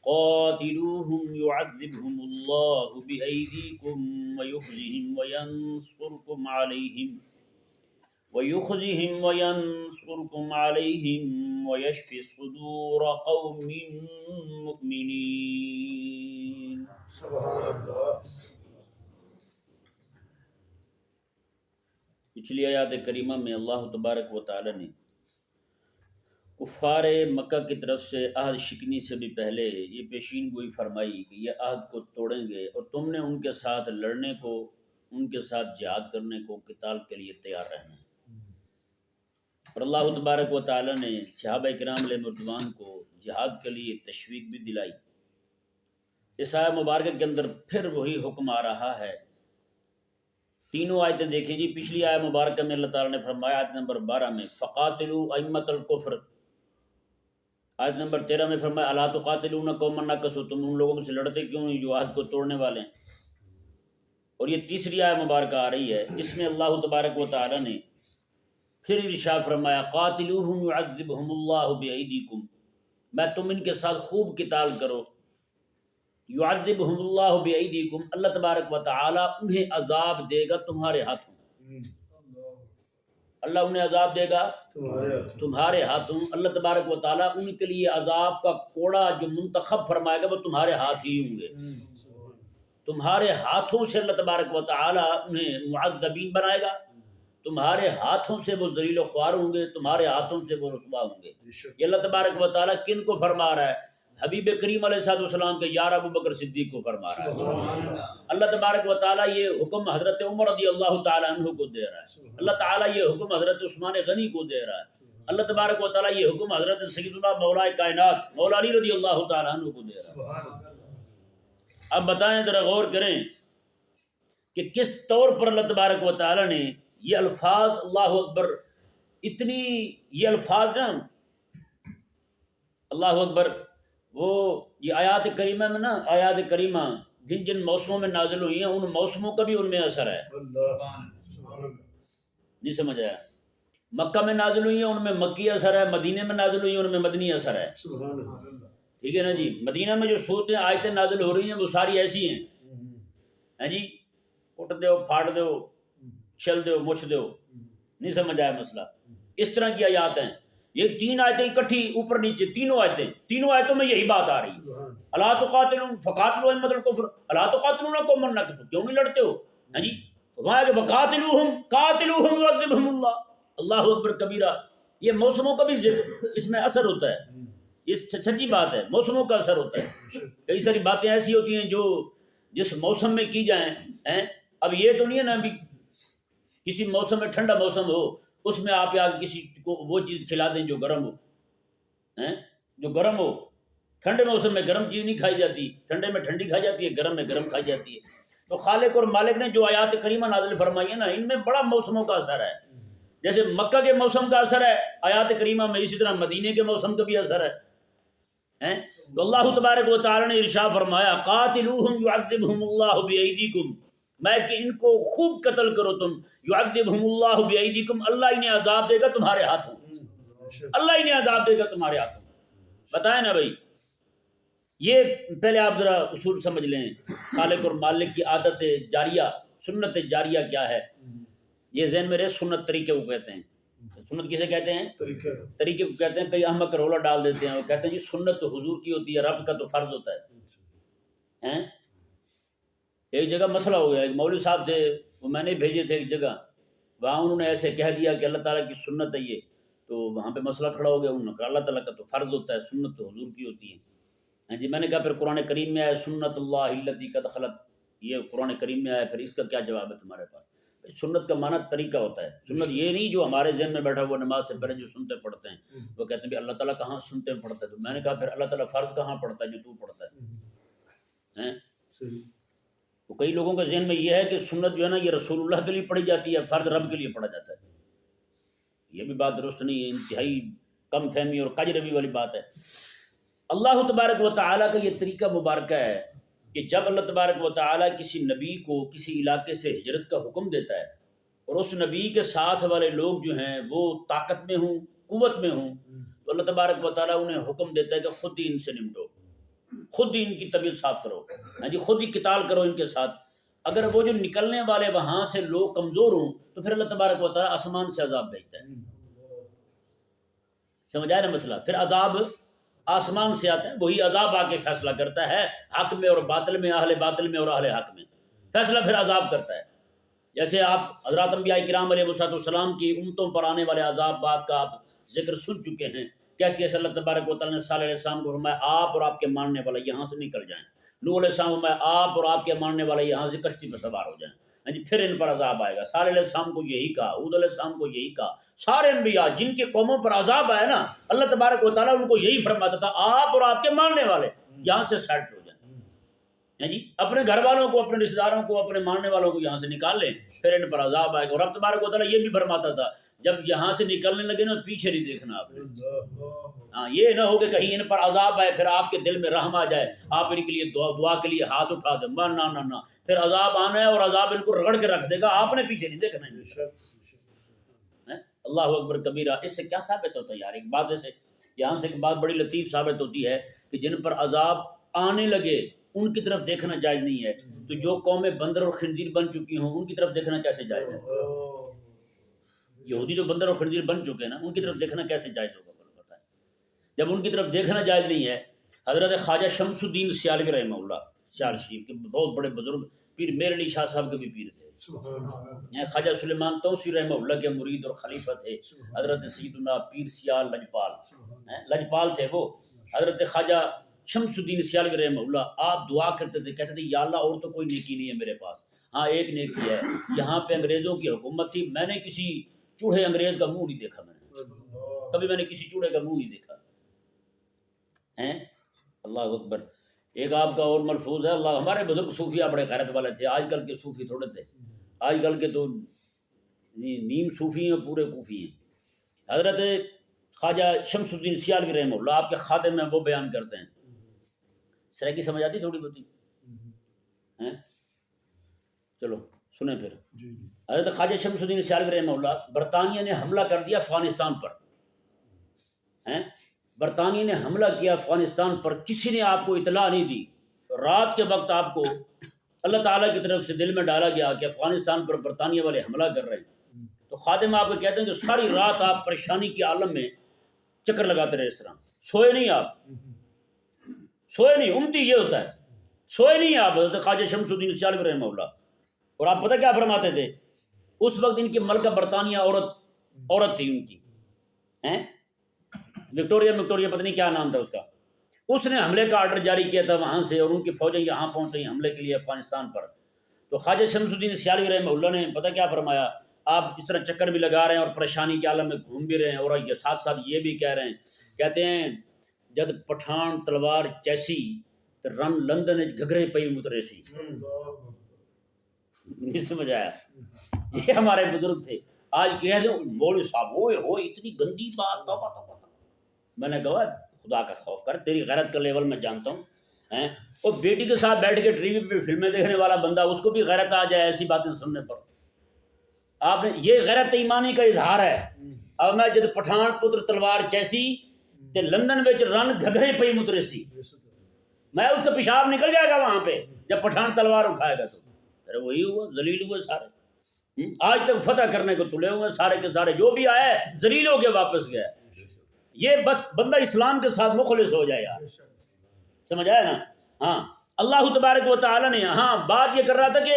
قاتلوهم يعذبهم الله بأيديكم ويخزهم وينصركم عليهم ويشفي صدور قوم مؤمنين. سبحان اللہ. پچھلی آیات کریمہ میں اللہ تبارک و تعالی نے کفار مکہ کی طرف سے عہد شکنی سے بھی پہلے یہ پیشین گوئی فرمائی کہ یہ عہد کو توڑیں گے اور تم نے ان کے ساتھ لڑنے کو، ان کے ساتھ جہاد کرنے کو، قتال کے لیے تیار رہنا ہے. اور اللہ تبارک و تعالی نے صحابہ کرام علیہ رضوان کو جہاد کے لیے تشویق بھی دلائی. اس آیت مبارکہ کے اندر پھر وہی حکم آ رہا ہے. تینوں آیتیں دیکھیں جی. پچھلی آیت مبارکہ میں اللہ تعالیٰ نے فرمایا آیت نمبر 12 میں فقاتلوا ائمۃ الکفر، آیت نمبر 13 میں فرمایا الا تقاتلون قوما نکثوا، تم ان لوگوں سے لڑتے کیوں نہیں جو عہد کو توڑنے والے ہیں. اور یہ تیسری آیت مبارکہ آ رہی ہے، اس میں اللہ تبارک و تعالی نے پھر ارشاد فرمایا قاتلوہم یعذبہم اللہ بایدیکم، میں تم ان کے ساتھ خوب قتال کرو. یعذبہم اللہ بایدیکم، اللہ تبارک و تعالی انہیں عذاب دے گا تمہارے ہاتھوں. اللہ انہیں عذاب دے گا تمہارے ہاتھوں. اللہ تبارک و تعالیٰ ان کے لیے عذاب کا کوڑا جو منتخب فرمائے گا وہ تمہارے ہاتھ ہی ہوں گے. تمہارے ہاتھوں سے اللہ تبارک و تعالیٰ انہیں معذبین بنائے گا، تمہارے ہاتھوں سے وہ ذلیل و خوار ہوں گے، تمہارے ہاتھوں سے وہ رسوا ہوں گے. یہ اللہ تبارک و تعالیٰ کن کو فرما رہا ہے؟ حبیب کریم علیہ السلام کے یار ابو بکر صدیق کو فرما رہا ہے. اللہ تبارک و تعالیٰ یہ حکم حضرت عمر رضی اللہ تعالیٰ عنہ کو دے رہا ہے. اللہ تعالیٰ یہ حکم حضرت عثمان غنی کو دے رہا ہے. اللہ تبارک و تعالیٰ یہ حکم حضرت سیدنا مولا کائنات مولا علی رضی اللہ تعالیٰ عنہ کو دے رہا ہے. اب بتائیں، ذرا غور کریں کہ کس طور پر اللہ تبارک و تعالیٰ نے یہ الفاظ، اللہ اکبر، اتنی یہ الفاظ نا، اللہ اکبر، وہ یہ آیات کریمہ میں نا، آیات کریمہ جن جن موسموں میں نازل ہوئی ہیں ان موسموں کا بھی ان میں اثر ہے. نہیں سمجھ آیا؟ مکہ میں نازل ہوئی ہیں ان میں مکی اثر ہے، مدینے میں نازل ہوئی ہیں ان میں مدنی اثر ہے. ٹھیک ہے نا جی؟ مدینہ میں جو صورتیں آیتیں نازل ہو رہی ہیں وہ ساری ایسی ہیں جی، اٹھ دو، پھاڑ دو، چل دو، مچھ دو. نہیں سمجھ آیا مسئلہ؟ اس طرح کی آیات ہیں. یہ تین آیتیں اکٹھی اوپر نیچے، تینوں آیتوں میں یہی بات آ رہی ہے. الا تقاتلون فقاتلوا ائمۃ الکفر الا تقاتلون قوما نکثوا، کیوں نہیں لڑتے ہو؟ ہاں جی، فرمایا کہ وقاتلوہم قاتلوہم یعذبہم اللہ. اللہ اکبر کبیرہ. یہ موسموں کا بھی اس میں اثر ہوتا ہے. یہ سچی بات ہے، موسموں کا اثر ہوتا ہے. کئی ساری باتیں ایسی ہوتی ہیں جو جس موسم میں کی جائیں. اب یہ تو نہیں ہے نا ابھی کسی موسم میں ٹھنڈا موسم ہو اس میں آپ یا کسی کو وہ چیز کھلا دیں جو گرم ہو. ٹھنڈے موسم میں گرم چیز نہیں کھائی جاتی، ٹھنڈے میں ٹھنڈی کھائی جاتی ہے، گرم میں گرم کھائی جاتی ہے. تو خالق اور مالک نے جو آیات کریمہ نازل فرمائی ہے نا، ان میں بڑا موسموں کا اثر ہے. جیسے مکہ کے موسم کا اثر ہے آیات کریمہ میں، اسی طرح مدینے کے موسم کا بھی اثر ہے. تو اللہ تبارک و تعالی نے ارشاد فرمایا قاتلوہم یعذبہم اللہ بایدیکم، میں کہ ان کو خوب قتل کرو تم. یعذبہم اللہ بایدیکم، اللہ انہیں عذاب دے گا تمہارے ہاتھوں. اللہ انہیں عذاب دے گا تمہارے ہاتھوں. بتائیں نا بھائی، یہ پہلے آپ ذرا اصول سمجھ لیں. خالق اور مالک کی عادت جاریہ، سنت جاریہ کیا ہے؟ یہ ذہن میں رہے. سنت طریقے کو کہتے ہیں. سنت کسے کہتے ہیں؟ طریقے کو کہتے ہیں. کئی احمق رولا ڈال دیتے ہیں، وہ کہتے ہیں جی سنت تو حضور کی ہوتی ہے، رب کا تو فرض ہوتا ہے. ایک جگہ مسئلہ ہو گیا، ایک مولوی صاحب تھے، وہ میں نے بھیجے تھے ایک جگہ، وہاں انہوں نے ایسے کہہ دیا کہ اللہ تعالیٰ کی سنت ہے یہ، تو وہاں پہ مسئلہ کھڑا ہو گیا. انہوں نے کہا اللہ تعالیٰ کا تو فرض ہوتا ہے، سنت تو حضور کی ہوتی ہے. ہاں جی، میں نے کہا پھر قرآن کریم میں آیا سنت اللہ التی قد خلت، یہ قرآن کریم میں آیا، پھر اس کا کیا جواب ہے تمہارے پاس؟ سنت کا معنی طریقہ ہوتا ہے. سنت یہ نہیں جو ہمارے ذہن میں بیٹھا ہوا نماز سے پہلے جو سنتے پڑھتے ہیں، وہ کہتے ہیں اللہ تعالیٰ کہاں سنتے پڑھتا ہے. تو میں نے کہا پھر اللہ تعالیٰ فرض کہاں پڑھتا ہے جو تو پڑھتا ہے؟ تو کئی لوگوں کے ذہن میں یہ ہے کہ سنت جو ہے نا یہ رسول اللہ کے لیے پڑھی جاتی ہے، فرض رب کے لیے پڑھا جاتا ہے. یہ بھی بات درست نہیں ہے، انتہائی کم فہمی اور کج روی والی بات ہے. اللہ تبارک و تعالیٰ کا یہ طریقہ مبارکہ ہے کہ جب اللہ تبارک و تعالیٰ کسی نبی کو کسی علاقے سے ہجرت کا حکم دیتا ہے اور اس نبی کے ساتھ والے لوگ جو ہیں وہ طاقت میں ہوں، قوت میں ہوں، تو اللہ تبارک و تعالیٰ انہیں حکم دیتا ہے کہ خود ہی ان سے نمٹو، خود ہی ان کی طبیعت صاف کرو، ہاں جی، خود ہی قتال کرو ان کے ساتھ۔ اگر وہ جو نکلنے والے وہاں سے لوگ کمزور ہوں تو پھر اللہ تبارک و تعالیٰ آسمان سے عذاب بھیجتا ہے، سمجھ آیا نا مسئلہ؟ پھر عذاب آسمان سے آتا ہے، وہی عذاب آ کے فیصلہ کرتا ہے حق میں اور باطل میں، اہل باطل میں اور اہل حق میں، فیصلہ پھر عذاب کرتا ہے۔ جیسے آپ حضرات انبیاء کرام علیہ السلام کی امتوں پر آنے والے عذاب بات کا آپ ذکر سن چکے ہیں، کیسے کیسے اللہ تبارک و تعالیٰ نے صالح علیہ السلام کو فرمایا آپ اور آپ کے ماننے والے یہاں سے نکل جائیں، نوح علیہ السلام کو فرمایا آپ اور آپ کے ماننے والے یہاں سے کشتی پر سوار ہو جائیں، ہاں جی، پھر ان پر عذاب آئے گا۔ صالح علیہ السلام کو یہی کہا، ہود علیہ السلام کو یہی کہا، سارے انبیاء جن کے قوموں پر عذاب آئے نا، اللہ تبارک و تعالیٰ ان کو یہی فرماتا تھا آپ اور آپ کے ماننے والے یہاں سے سیٹ ہو جائیں، ہیں جی، اپنے گھر والوں کو، اپنے رشتہ داروں کو، اپنے ماننے والوں کو یہاں سے نکال لیں، پھر ان پر عذاب آئے گا۔ اور رب تبارک و تعالیٰ یہ بھی فرماتا تھا جب یہاں سے نکلنے لگے نا پیچھے نہیں دیکھنا آپ نے، ہاں، یہ نہ ہو کہ کہیں ان پر عذاب آئے پھر آپ کے دل میں رحم آ جائے، آپ ان کے لیے دعا کے لیے ہاتھ اٹھا دیں، نہ نہ نہ، پھر عذاب آنا ہے اور عذاب ان کو رگڑ کے رکھ دے گا، آپ نے پیچھے نہیں دیکھنا ہے۔ اللہ اکبر کبیرہ۔ اس سے کیا ثابت ہوتا ہے یار؟ ایک بات سے یہاں سے ایک بات بڑی لطیف ثابت ہوتی ہے کہ جن پر عذاب آنے لگے ان کی طرف دیکھنا جائز نہیں ہے، تو جو قومیں بندر اور خنزیر بن چکی ہوں ان کی طرف دیکھنا کیسے جائز ہے؟ یہودی تو بندر اور خنزیر بن چکے ہیں نا، ان کی طرف دیکھنا کیسے جائز ہوگا؟ بتائیں، جب ان کی طرف دیکھنا جائز نہیں ہے۔ حضرت خواجہ شمس الدین سیالوی رحمہ اللہ، سیال شریف کے بہت بڑے بزرگ پیر، میر علی شاہ صاحب کے بھی پیر تھے، خواجہ سلیمان توسی رحمہ اللہ کے مرید اور خلیفہ تھے، حضرت سیدنا پیر سیال لجپال تھے وہ، حضرت خواجہ شمس الدین سیالوی رحمہ اللہ۔ آپ دعا کرتے تھے، کہتے تھے یا اللہ اور تو کوئی نیکی نہیں ہے میرے پاس، ہاں ایک نیکی ہے، یہاں پہ انگریزوں کی حکومت تھی، میں نے کسی چوڑے انگریز کا منہ نہیں دیکھا، کبھی میں نے کسی چوڑے کا منہ نہیں دیکھا ہیں۔ اللہ اکبر۔ ایک آپ کا اور ملفوظ ہے، اللہ، ہمارے بزرگ صوفیہ بڑے غیرت والے تھے، آج کل کے صوفی تھوڑے تھے، آج کل کے تو نیم صوفی ہیں، پورے کوفی ہیں۔ حضرت خواجہ شمس الدین سیالوی رحمہ اللہ آپ کے خادم میں وہ بیان کرتے ہیں، سرائکی سمجھ آتی تھوڑی بہتی ہیں؟ چلو سنیں پھر۔ حضرت خواجہ شمس الدین سیالوی رحمہ اللہ، برطانیہ نے حملہ کر دیا افغانستان پر، برطانیہ نے حملہ کیا افغانستان پر، کسی نے آپ کو اطلاع نہیں دی، رات کے وقت آپ کو اللہ تعالیٰ کی طرف سے دل میں ڈالا گیا کہ افغانستان پر برطانیہ والے حملہ کر رہے ہیں، تو خادم آپ کو کہتے ہیں کہ ساری رات آپ پریشانی کے عالم میں چکر لگاتے رہے، اس طرح سوئے نہیں، آپ سوئے نہیں، امتی یہ ہوتا ہے، سوئے نہیں آپ، حضرت خواجہ شمس الدین سیالوی رحمہ اللہ۔ اور آپ پتہ کیا فرماتے تھے؟ اس وقت ان کی ملکہ برطانیہ عورت تھی ان کی، وکٹوریہ پتہ نہیں کیا نام تھا اس کا، اس نے حملے کا آرڈر جاری کیا تھا وہاں سے، اور ان کی فوجیں یہاں پہنچ گئی حملے کے لیے افغانستان پر۔ تو خواجہ شمس الدین سیالوی رحمہ اللہ نے پتہ کیا فرمایا؟ آپ اس طرح چکر بھی لگا رہے ہیں اور پریشانی کے عالم میں گھوم بھی رہے ہیں، اور یہ ساتھ ساتھ یہ بھی کہہ رہے ہیں، کہتے ہیں جد پٹھان تلوار چیسی تو رن لندن گھگرے پئی متریسی۔ نہیں سمجھ آیا؟ یہ ہمارے بزرگ تھے۔ آج کہہ دیں مولوی صاحب ہوئے ہو اتنی گندی بات، توبہ توبہ۔ میں نے کہا خدا کا خوف کر، تیری غیرت کا لیول میں جانتا ہوں، اور بیٹی کے ساتھ بیٹھ کے ٹی وی پہ فلمیں دیکھنے والا بندہ، اس کو بھی غیرت آ جائے ایسی باتیں سننے پر؟ آپ نے یہ غیرت ایمانی کا اظہار ہے۔ اب میں جد پٹھان پتر تلوار چیسی تے لندن وچ رن گھگرے پئی متریسی، میں اس کا پیشاب نکل جائے گا وہاں پہ جب پٹھان تلوار اٹھائے گا تو۔ ارے وہی ہوا، ذلیل ہوئے سارے، آج تک فتح کرنے کو تلے ہوئے سارے کے سارے، جو بھی آئے ذلیل ہو کے واپس گئے۔ یہ بس بندہ اسلام کے ساتھ مخلص ہو جائے یار، سمجھ آیا نا؟ ہاں، اللہ تبارک و تعالی نے ہاں بات یہ کر رہا تھا کہ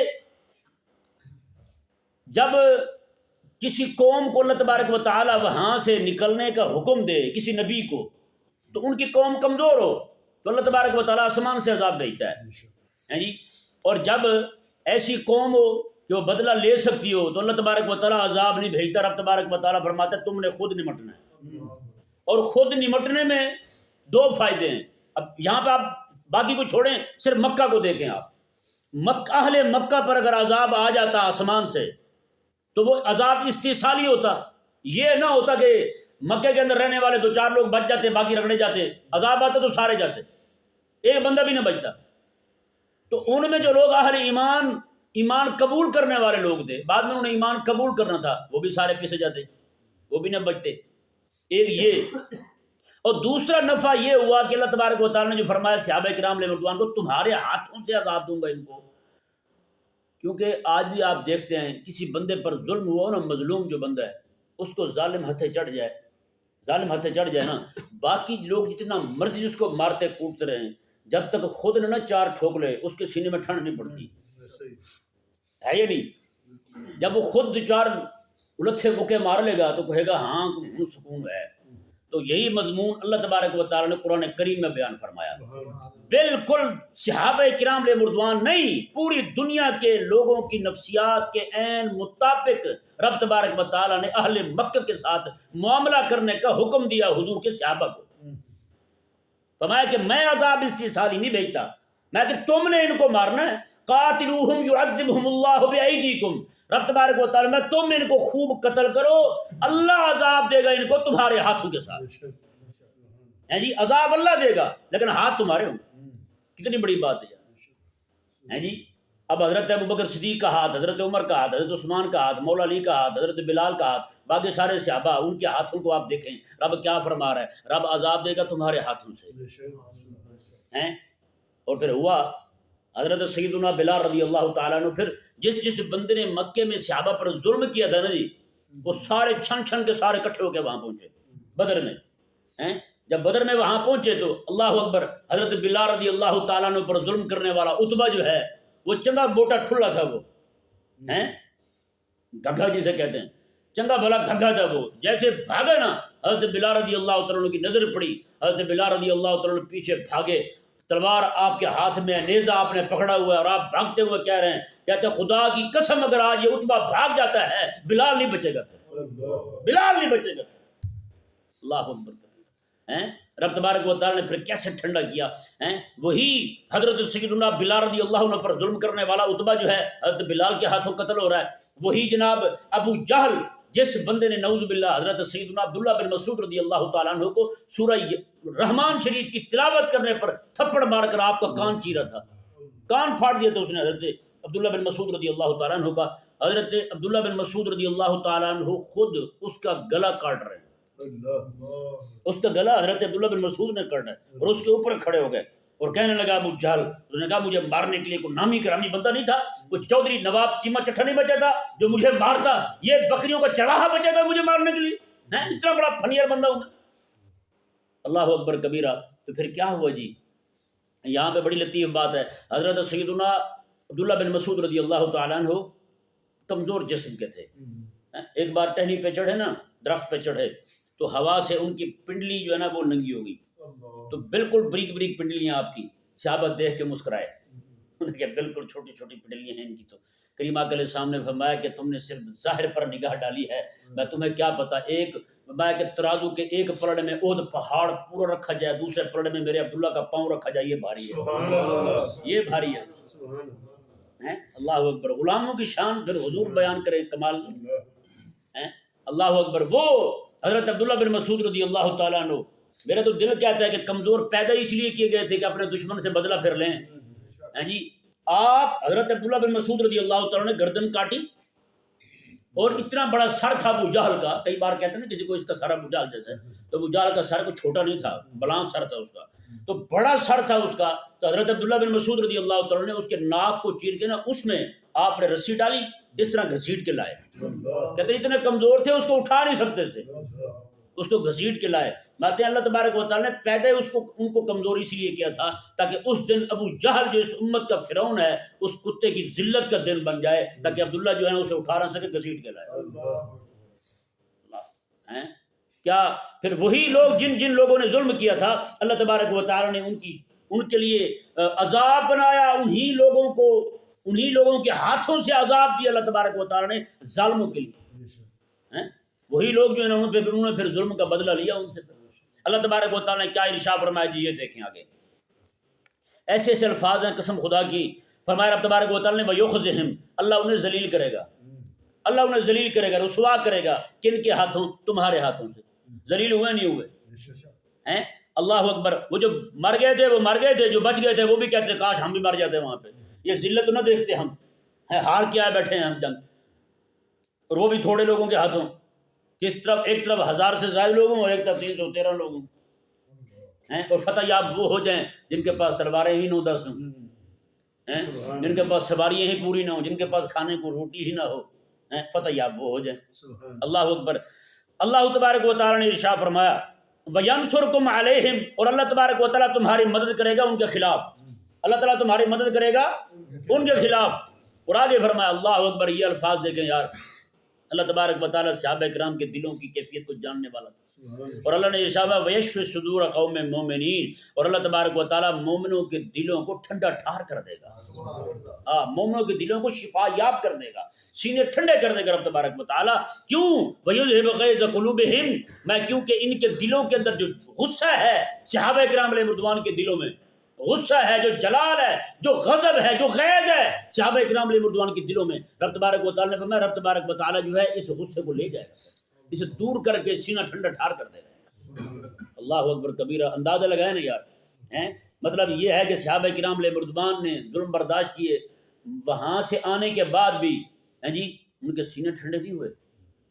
جب کسی قوم کو اللہ تبارک و تعالی وہاں سے نکلنے کا حکم دے کسی نبی کو، تو ان کی قوم کمزور ہو تو اللہ تبارک و تعالی آسمان سے عذاب بھیجتا ہے جی، اور جب ایسی قوم ہو کہ وہ بدلہ لے سکتی ہو تو اللہ تبارک و تعالی عذاب نہیں بھیجتا۔ رب تبارک و تعالی فرماتا ہے تم نے خود نمٹنا ہے، اور خود نمٹنے میں دو فائدے ہیں۔ اب یہاں پہ آپ باقی کو چھوڑیں، صرف مکہ کو دیکھیں آپ، اہل مکہ پر اگر عذاب آ جاتا آسمان سے تو وہ عذاب استحصالی ہوتا، یہ نہ ہوتا کہ مکے کے اندر رہنے والے دو چار لوگ بچ جاتے باقی رگڑے جاتے، عذاب آتا تو سارے جاتے، ایک بندہ بھی نہ بچتا۔ تو ان میں جو لوگ اہل ایمان قبول کرنے والے لوگ تھے، بعد میں انہیں ایمان قبول کرنا تھا، وہ بھی سارے پیچھے جاتے، وہ بھی نہ بچتے۔ ایک یہ، اور دوسرا نفع یہ ہوا کہ اللہ تبارک و تعالیٰ نے جو فرمایا صحابہ کرام علیہ رضوان کو تمہارے ہاتھوں سے عذاب دوں گا ان کو. کیونکہ آج بھی آپ دیکھتے ہیں کسی بندے پر ظلم ہوا نا، مظلوم جو بندہ ہے اس کو ظالم ہتھے چڑھ جائے نا، باقی لوگ جتنا مرضی اس کو مارتے کوٹتے رہیں، جب تک خود نہ چار ٹھوک لے اس کے سینے میں ٹھنڈ نہیں پڑتی ہے یا نہیں؟ جب وہ خود چار الٹھے بکے مار لے گا تو کہے گا ہاں سکون ہے. تو یہی مضمون اللہ تبارک و تعالیٰ نے قرآن کریم میں بیان فرمایا. بالکل صحابہ کرام علیہ رضوان نہیں، پوری دنیا کے لوگوں کی نفسیات کے عین مطابق رب تبارک و تعالیٰ نے اہل مکہ کے ساتھ معاملہ کرنے کا حکم دیا حضور کے صحابہ کو. فرمایا کہ میں عذاب استثالی نہیں بھیجتا، میں کہ تم نے ان کو مارنا ہے. قاتلوہم یعذبہم اللہ بایدیکم، رب تبارک و تعالیٰ میں تم ان کو خوب قتل کرو، اللہ عذاب دے گا ان کو تمہارے ہاتھوں کے ساتھ. جی عذاب اللہ دے گا لیکن ہاتھ تمہارے ہوں. کتنی بڑی بات ہے جی. اب حضرت ابوبکر صدیق کا ہاتھ، حضرت عمر کا ہاتھ، حضرت عثمان کا ہاتھ، مولا علی کا ہاتھ، حضرت بلال کا ہاتھ، باقی سارے صحابہ، ان کے ہاتھوں کو آپ دیکھیں رب کیا فرما رہا ہے، رب عذاب دے گا تمہارے ہاتھوں سے. اور پھر ہوا حضرت سیدنا بلال رضی اللہ تعالیٰ عنہ، پھر جس بندے نے مکے میں صحابہ پر ظلم کیا تھا نا جی، وہ سارے چھن کے سارے اکٹھے ہو کے وہاں پہنچے بدر میں. جب بدر میں وہاں پہنچے تو اللہ اکبر، حضرت بلال رضی اللہ تعالیٰ عنہ پر ظلم کرنے والا عتبہ جو ہے وہ چنگا موٹا ٹھلا تھا، وہ گھگا جسے کہتے ہیں، چنگا بھلا گھگا تھا. وہ جیسے بھاگا نا، حضرت بلال رضی اللہ تعالیٰ عنہ کی نظر پڑی، حضرت بلال رضی اللہ تعالیٰ عنہ پیچھے بھاگے، تلوار آپ کے ہاتھ میں، نیزہ آپ نے پکڑا ہوا ہے اور آپ بھاگتے ہوئے کہہ رہے ہیں، کہتے ہیں خدا کی قسم اگر آج یہ عتبہ بھاگ جاتا ہے بلال نہیں بچے گا، بلال نہیں بچے گا. اللہ اکبر. رب تبارک و تعالیٰ نے پھر کیسے ٹھنڈا کیا. وہی حضرت سیدنا بلال رضی اللہ عنہ پر ظلم کرنے والا عتبہ جو ہے حضرت بلال کے ہاتھوں قتل ہو رہا ہے. وہی جناب ابو جہل، جس بندے نے نعوذ باللہ حضرت سیدنا عبداللہ بن مسعود رضی اللہ تعالیٰ عنہ کو سورہ رحمان شریف کی تلاوت کرنے پر تھپڑ مار کر آپ کا کان چیرا تھا، کان پھاڑ دیا تھا اس نے حضرت عبداللہ بن مسعود رضی اللہ تعالیٰ عنہ کا. حضرت عبداللہ بن مسعود رضی اللہ تعالیٰ عنہ خود اس کا گلا کاٹ رہے ہیں، اس کا گلا حضرت عبداللہ بن مسعود نے کاٹا ہے، اور اس کے اوپر کھڑے ہو گئے اور کہنے لگا ابو جہل، اس نے کہا مجھے مارنے کے لیے کوئی نامی گرامی بندہ نہیں تھا، کوئی چودھری نواب چیمہ چٹھا نہیں بچا تھا جو مجھے مارتا، یہ بکریوں کا چڑھاہا بچا تھا مجھے مارنے کے لیے، اتنا بڑا پھنیر بندہ ہوتا. اللہ اکبر کبیرہ. تو پھر کیا ہوا جی، یہاں پہ بڑی لطیف بات ہے. حضرت سیدنا عبداللہ بن مسعود رضی اللہ تعالیٰ عنہ کمزور جسم کے تھے. ایک بار ٹہنی پہ چڑھے نا، درخت پہ چڑھے تو ہوا سے ان کی پنڈلی جو ہے نا وہ ننگی ہو گئی، تو بالکل بریک بریک پنڈلیاں آپ کی. صحابہ دیکھ کے مسکرائے، انہوں نے کہا بالکل چھوٹی چھوٹی پنڈلیاں ہیں ان کی. تو کریم آقا علیہ السلام نے فرمایا کہ تم نے صرف ظاہر پر نگاہ ڈالی ہے، میں تمہیں کیا پتا، ایک فرمایا کہ ترازو کے ایک پلڑے میں احد پہاڑ پورا رکھا جائے، دوسرے پلڑے میں میرے عبداللہ کا پاؤں رکھا جائے، یہ بھاری ہے، یہ بھاری ہے. اللہ اکبر. غلاموں کی شان پھر حضور بیان کرے کمال. اللہ اکبر. وہ حضرت عبداللہ بن مسعود رضی اللہ تعالیٰ عنہ، میرا تو دل کہتا ہے کہ کمزور پیدا اس لیے کیے گئے تھے کہ اپنے دشمن سے بدلہ پھر لیں. جی آپ حضرت عبداللہ بن مسعود رضی اللہ تعالیٰ نے گردن کاٹی اور اتنا بڑا سر تھا ابو جہل کا. کئی بار کہتے ہیں نا کسی کو اس کا سر ابو جہل جیسا ہے، تو ابو جہل کا سر کوئی چھوٹا نہیں تھا، بلان سر تھا اس کا، تو بڑا سر تھا اس کا. تو حضرت عبداللہ بن مسعود رضی اللہ تعالیٰ نے اس کے ناک کو چیر کے نا اس میں آپ نے رسی ڈالی، اس طرح گھسیٹ کے لائے. کہتے اتنے کمزور تھے اس کو اٹھا نہیں سکتے تھے، اس کو گھسیٹ کے لائے. ماتے اللہ تبارک و تعالیٰ نے پیدا ان کو کمزور اس لیے کیا تھا تاکہ اس دن ابو جہل جو اس امت کا فرعون ہے اس کتے کی ذلت کا دن بن جائے، تاکہ عبداللہ جو ہے اسے اٹھا نہ سکے، گھسیٹ کے لائے. کیا پھر وہی لوگ جن لوگوں نے ظلم کیا تھا اللہ تبارک و تعالیٰ نے ان کے لیے عذاب بنایا، انہی لوگوں کے ہاتھوں سے عذاب دیا اللہ تبارک و تعالیٰ نے ظالموں کے لیے. وہی لوگ جو انہوں نے پھر ظلم کا بدلہ لیا ان سے. اللہ تبارک و تعالیٰ نے کیا ارشاد فرمایا جی، یہ دیکھیں آگے. ایسے ایسے الفاظ ہیں قسم خدا کی. فرمایا رب تبارک و تعالیٰ نے وَيُخْزِهِمْ، اللہ انہیں ذلیل کرے گا، اللہ انہیں ذلیل کرے گا، رسوا کرے گا. کن کے ہاتھوں؟ تمہارے ہاتھوں سے. ذلیل ہوئے نہیں ہوئے ہیں؟ اللہ اکبر. وہ جو مر گئے تھے، جو بچ گئے تھے وہ بھی کہتے کاش ہم بھی مر جاتے وہاں پہ. یہ ذلت نہ دیکھتے ہم، ہار کے آئے بیٹھے ہیں ہم جنگ، اور وہ بھی تھوڑے لوگوں کے ہاتھوں. کس طرف؟ ایک طرف 1000 سے زائد لوگوں اور ایک طرف 313 لوگوں. اور فتح یاب وہ ہو جائیں جن کے پاس تلواریں ہی 9-10 ہوں، جن کے پاس سواریاں ہی پوری نہ ہوں، جن کے پاس کھانے کو روٹی ہی نہ ہو، فتح یاب وہ ہو جائیں۔ اللہ اکبر۔ اللہ تبارک و تعالیٰ نے ارشاد فرمایا وَيَنْصُرْكُمْ عَلَيْهِمْ، اور اللہ تبارک و تعالیٰ تمہاری مدد کرے گا ان کے خلاف، اللہ تعالیٰ تمہاری مدد کرے گا ان کے خلاف۔ اور آگے فرمایا اللہ اکبر، یہ الفاظ دیکھیں یار، اللہ تبارک و تعالیٰ صحابہ کرام کے دلوں کی کیفیت کو جاننے والا تھا، اور اللہ نے ارشاد وَيَشْفِ صُدُورَ قَوْمٍ مُؤْمِنِينَ، اور اللہ تبارک و تعالیٰ مومنوں کے دلوں کو ٹھنڈا ٹھار کر دے گا، مومنوں کے دلوں کو شفا یاب کر دے گا، سینے ٹھنڈے کر دے گا رب تبارک و تعالیٰ۔ کیوں؟ وَيُذْهِبْ غَيْظَ قُلُوبِهِمْ، میں کیونکہ ان کے دلوں کے اندر جو غصہ ہے صحابہ کرام علیہ رضوان کے دلوں میں غصہ ہے، جو جلال ہے، جو غضب ہے، جو غیظ ہے صحابہ کرام علیہ رضوان کے دلوں میں، رب تبارک و تعالیٰ نے فرمایا رب تبارک و تعالیٰ جو ہے اس غصے کو لے جائے گا، اسے دور کر کے سینہ ٹھنڈا ٹھار کر دے گا۔ اللہ اکبر کبیرہ، اندازہ لگائے نا یار، مطلب یہ ہے کہ صحابہ کرام علیہ رضوان نے ظلم برداشت کیے، وہاں سے آنے کے بعد بھی جی ان کے سینے ٹھنڈے نہیں ہوئے۔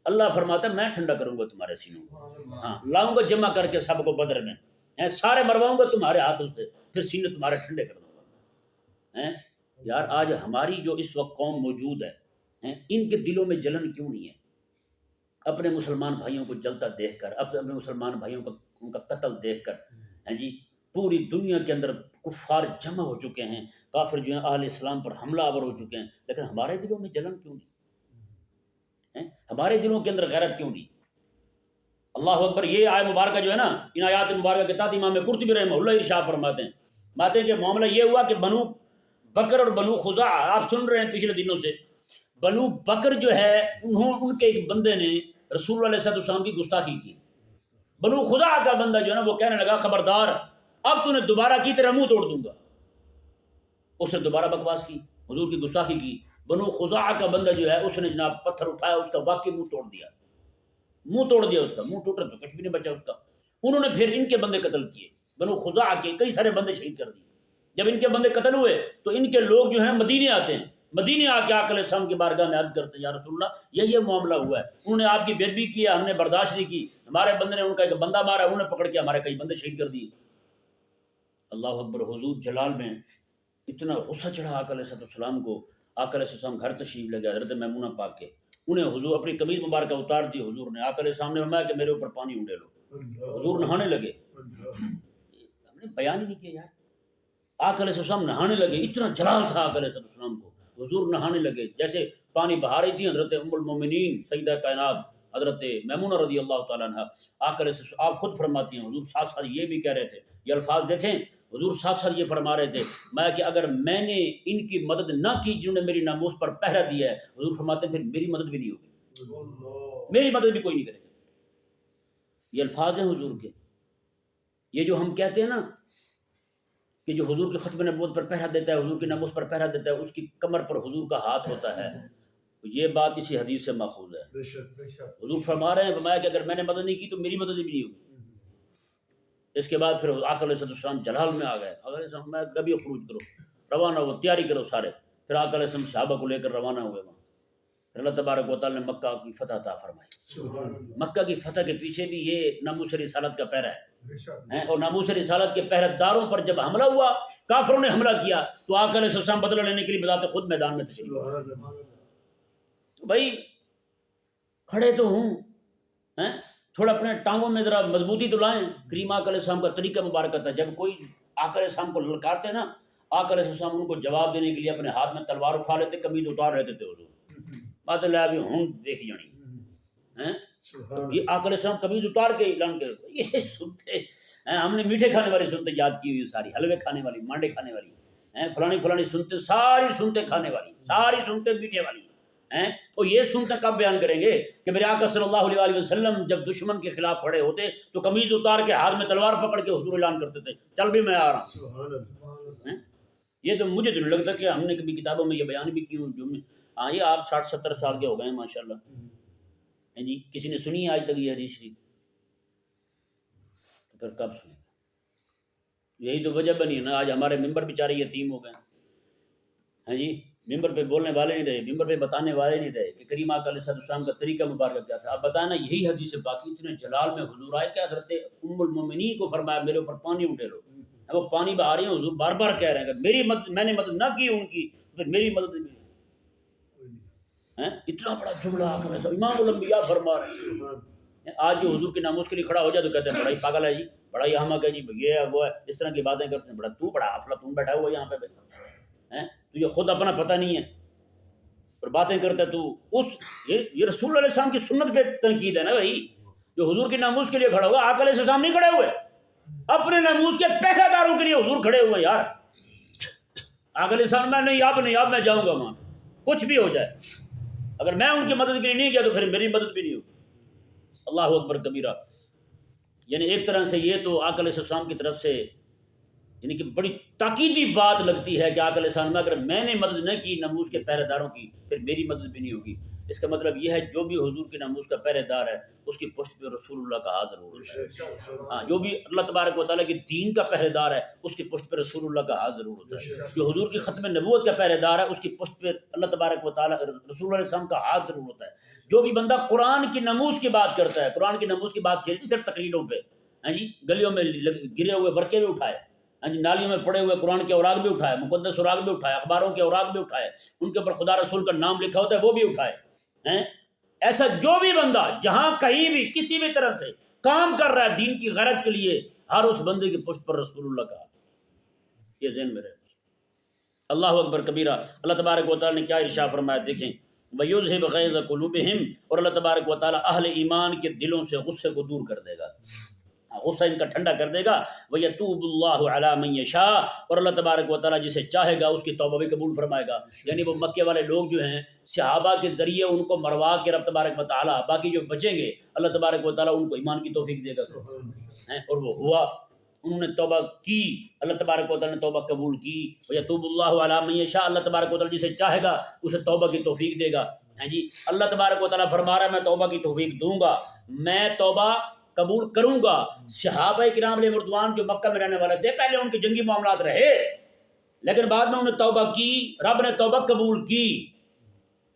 اللہ فرماتا ہے میں ٹھنڈا کروں گا تمہارے سینوں کو، لاؤں گا جمع کر کے سب کو بدر میں، سارے مرواؤں گا تمہارے ہاتھوں سے، پھر سینے تمہارے ٹھنڈے کر دوں گا۔ یار آج ہماری جو اس وقت قوم موجود ہے، ان کے دلوں میں جلن کیوں نہیں ہے؟ اپنے مسلمان بھائیوں کو جلتا دیکھ کر، اپنے مسلمان بھائیوں کا ان کا قتل دیکھ کر جی پوری دنیا کے اندر کفار جمع ہو چکے ہیں، کافر جو ہیں اہل اسلام پر حملہ آور ہو چکے ہیں، لیکن ہمارے دلوں میں جلن کیوں نہیں؟ ہمارے دلوں کے اندر غیرت کیوں نہیں؟ اللہ اکبر۔ یہ آیت مبارکہ جو ہے نا، ان آیات مبارکہ کے تحت امام قرطبی رحمہ اللہ ارشاد فرماتے ہیں کہ معاملہ یہ ہوا کہ بنو بکر اور بنو خزاعہ، آپ سن رہے ہیں پچھلے دنوں سے، بنو بکر جو ہے ان کے ایک بندے نے رسول اللہ علیہ السلام کی گستاخی کی، بنو خزاعہ کا بندہ جو ہے نا وہ کہنے لگا خبردار اب تو نے دوبارہ کی تیرا منہ توڑ دوں گا، اس نے دوبارہ بکواس کی، حضور کی گستاخی کی۔ بنو خزاعہ کا بندہ جو ہے اس نے جناب پتھر اٹھایا، اس کا واقعی منہ توڑ دیا، منہ توڑ دیا، اس کا منہ ٹوٹا تو کچھ بھی نہیں بچا اس کا۔ انہوں نے پھر ان کے بندے قتل کیے، بنو خزاعہ کے کئی سارے بندے شہید کر دیے۔ جب ان کے بندے قتل ہوئے تو ان کے لوگ جو ہیں مدینے آتے ہیں، مدینے آ کے آقا علیہ السلام کی بارگاہ میں عرض کرتے ہیں یا رسول اللہ یہ معاملہ ہوا ہے، انہوں نے آپ کی بے ادبی کیا، ہم نے برداشت نہیں کی، ہمارے بندے نے ان کا ایک بندہ مارا، انہوں نے پکڑ کے ہمارے کئی بندے شہید کر دیے۔ اللہ اکبر۔ حضور جلال میں اتنا غصہ چڑھا آقا علیہ السلام کو، آقا علیہ السلام گھر تشریف لے گئے حضرت میمونہ پاک کے، انہیں حضور اپنی قمیض مبارکہ اتار دی، حضور نے آقا علیہ السلام نے فرمایا کہ میرے اوپر پانی اونڈے لو، حضور نہانے لگے۔ ہم نے بیان ہی نہیں کیا یار، آقا علیہ السلام نہانے لگے، اتنا جلال تھا آقا علیہ السلام کو، حضور نہانے لگے، جیسے پانی بہا رہی تھی حضرت ام المومنین سیدہ کائنات حضرت میمونہ رضی اللہ تعالیٰ عنہ، آقا علیہ السلام آپ خود فرماتی ہیں حضور ساتھ ساتھ یہ بھی کہہ رہے تھے، یہ الفاظ دیکھیں حضور ساتھ ساتھ یہ فرما رہے تھے میں کہ اگر میں نے ان کی مدد نہ کی جنہوں نے میری ناموس پر پہرا دیا ہے، حضور فرماتے ہیں پھر میری مدد بھی نہیں ہوگی، میری مدد بھی کوئی نہیں کرے گا۔ یہ الفاظ ہیں حضور کے۔ یہ جو ہم کہتے ہیں نا کہ جو حضور کے ختم نبوت پر پہرا دیتا ہے، حضور کی ناموس پر پہرا دیتا ہے، اس کی کمر پر حضور کا ہاتھ ہوتا ہے، یہ بات اسی حدیث سے ماخوذ ہے۔ حضور فرما رہے ہیں فرمایا کہ اگر میں نے مدد نہیں کی تو میری مدد بھی نہیں ہوگی۔ اس کے بعد پھر آقا علیہ السلام جلال میں آ گئے، آقا علیہ السلام میں کبھی خروج کرو، روانہ ہو، تیاری کرو سارے، پھر آقا علیہ السلام صحابہ کو لے کر روانہ ہوئے وہاں، پھر اللہ تبارک و تعالیٰ نے مکہ کی فتح عطا فرمائی۔ مکہ کی فتح کے پیچھے بھی یہ ناموس رسالت کا پہرا ہے، اور ناموس رسالت کے پہرے داروں پر جب حملہ ہوا، کافروں نے حملہ کیا تو آقا علیہ السلام بدلہ لینے کے لیے بذات خود میدان میں تشریف لائے۔ تو بھائی کھڑے تو ہوں، تھوڑا اپنے ٹانگوں میں ذرا مضبوطی تو لائیں۔ کریم آقا علیہ السلام کا طریقہ مبارکہ تھا، جب کوئی آقا علیہ السلام کو للکارتے نا، آقا علیہ السلام ان کو جواب دینے کے لیے اپنے ہاتھ میں تلوار اٹھا لیتے، قمیض اتار لیتے تھے حضور، بات اللہ ابھی ہوں دیکھ جانی۔ یہ آقا علیہ السلام قمیض اتار کے اعلان کر، یہ سنتے ہم نے میٹھے کھانے والی سنتے یاد کی ہوئی ساری، حلوے کھانے والی، مانڈے کھانے والی، فلانی فلانی سنتے، ساری سنتے کھانے والی، ساری سنتے میٹھے والی، اور یہ سنتے کب بیان کریں گے کہ میرے آقا صلی اللہ علیہ وسلم جب دشمن کے خلاف کھڑے ہوتے تو قمیض اتار کے ہاتھ میں تلوار پکڑ کے حضور اعلان کرتے تھے چل بھی میں آ رہا ہوں۔ یہ تو مجھے تو نہیں لگتا کہ ہم نے کبھی کتابوں میں یہ بیان بھی کی ہوں، جو ہاں یہ آپ 60-70 سال کے ہو گئے ہیں ماشاءاللہ، جی کسی نے سنی ہے آج تک یہ حدیث شریف؟ تو پھر کب سنیں؟ یہی تو وجہ بنی ہے نا، آج ہمارے ممبر بیچارے یتیم ہو گئے ہیں جی، ممبر پہ بولنے والے نہیں رہے، ممبر پہ بتانے والے نہیں رہے کہ کریم آقا علیہ السلام کا طریقہ مبارکہ کیا تھا. اب بتانا یہی حدیث پاکی اتنے جلال میں حضور آئے کہ حضرت ام المومنین کو فرمایا میرے اوپر پانی اٹھے لو. وہ پانی بہا رہی ہیں، حضور بار بار کہہ رہے ہیں کہ میری مدد، میں نے مدد نہ کی ان کی، پھر میری مدد نہیں. اتنا بڑا جملہ امام الانبیاء فرما رہے ہیں. آج جو حضور کے ناموس کے لیے کھڑا ہو جائے تو کہتے ہیں بڑا ہی پاگل ہے جی، بڑا ہی احمق ہے جی، یہ ہے وہ ہے، اس طرح کی باتیں کرتے ہیں. بڑا افلاطون بیٹھا ہوا یہاں پہ تو یہ خود اپنا پتہ نہیں ہے اور باتیں کرتا ہے. تو یہ رسول اللہ علیہ السلام کی سنت پہ تنقید ہے نا بھائی. جو حضور کے ناموس کے لیے کھڑا ہوا، آقا علیہ السلام نہیں کھڑے ہوئے، اپنے ناموس کے پہرے داروں کے لیے حضور کھڑے ہوئے. یار آقا علیہ السلام میں نہیں، اب میں جاؤں گا وہاں، کچھ بھی ہو جائے، اگر میں ان کی مدد کے لیے نہیں کیا تو پھر میری مدد بھی نہیں ہوگی. اللہ اکبر کبیرہ. یعنی ایک طرح سے یہ تو آقا علیہ السلام کی طرف سے یعنی کہ بڑی تاکیدی بات لگتی ہے کہ آقا علیہ السلام اگر میں نے مدد نہ کی ناموس کے پہرے داروں کی پھر میری مدد بھی نہیں ہوگی. اس کا مطلب یہ ہے جو بھی حضور کے ناموس کا پہرے دار ہے اس کی پشت پہ رسول اللہ کا ہاتھ ضرور ہوتا ہے. ہاں، جو بھی اللہ تبارک و تعالیٰ کے دین کا پہرے دار ہے اس کی پشت پہ رسول اللہ کا ہاتھ ضرور ہوتا ہے. جو حضور کی ختم نبوت کا پہرے دار ہے اس کی پشت پہ اللہ تبارک و تعالیٰ رسول اللہ علیہ السلام کا ہاتھ ضرور ہوتا ہے. جو بھی بندہ قرآن کی ناموس کی بات کرتا ہے، قرآن کی ناموس کی بات چلتی صرف تقریروں پہ، جی گلیوں میں گرے ہوئے ورقے بھی اٹھائے، نالیوں میں پڑے ہوئے قرآن کے اوراق بھی اٹھائے، مقدس اوراق بھی اٹھائے، اخباروں کے اوراق بھی اٹھائے، ان کے اوپر خدا رسول کا نام لکھا ہوتا ہے وہ بھی اٹھائے. ایسا جو بھی بندہ جہاں کہیں بھی کسی بھی طرح سے کام کر رہا ہے دین کی غرض کے لیے، ہر اس بندے کی پشت پر رسول اللہ کا، یہ ذہن میں رہے. اللہ اکبر کبیرہ. اللہ تبارک و تعالیٰ نے کیا ارشاد فرمایا دیکھیں، وَيُذْهِبْ غَيْظَ قُلُوبِهِمْ، اور اللہ تبارک و تعالیٰ اہل ایمان کے دلوں سے غصے کو دور کر دے گا، غصہ ان کا ٹھنڈا کر دے گا. وَيَتُوبُ اللَّهُ عَلَىٰ مَن يَشَاءُ، اور اللہ تبارک و تعالیٰ جسے چاہے گا اس کی توبہ بھی قبول فرمائے گا. یعنی وہ مکے والے لوگ جو ہیں صحابہ کے ذریعے ان کو مروا کے رب تبارک و تعالیٰ باقی جو بچیں گے اللہ تبارک و تعالیٰ ان کو ایمان کی توفیق دے گا. اور وہ ہوا، انہوں نے توبہ کی، اللہ تبارک و تعالیٰ نے توبہ قبول کی. وَيَتُوبُ اللَّهُ عَلَىٰ مَن يَشَاءُ، اللہ تبارک و تعالیٰ جسے چاہے گا اسے توبہ کی توفیق دے گا. جی اللہ تبارک و تعالیٰ فرما رہا ہے میں توبہ کی توفیق دوں گا، میں توبہ قبول کروں گا. صحابہ کرام علیہ رضوان جو مکہ میں رہنے والے تھے، پہلے ان کے جنگی معاملات رہے لیکن بعد میں انہوں نے توبہ کی، رب نے توبہ قبول کی.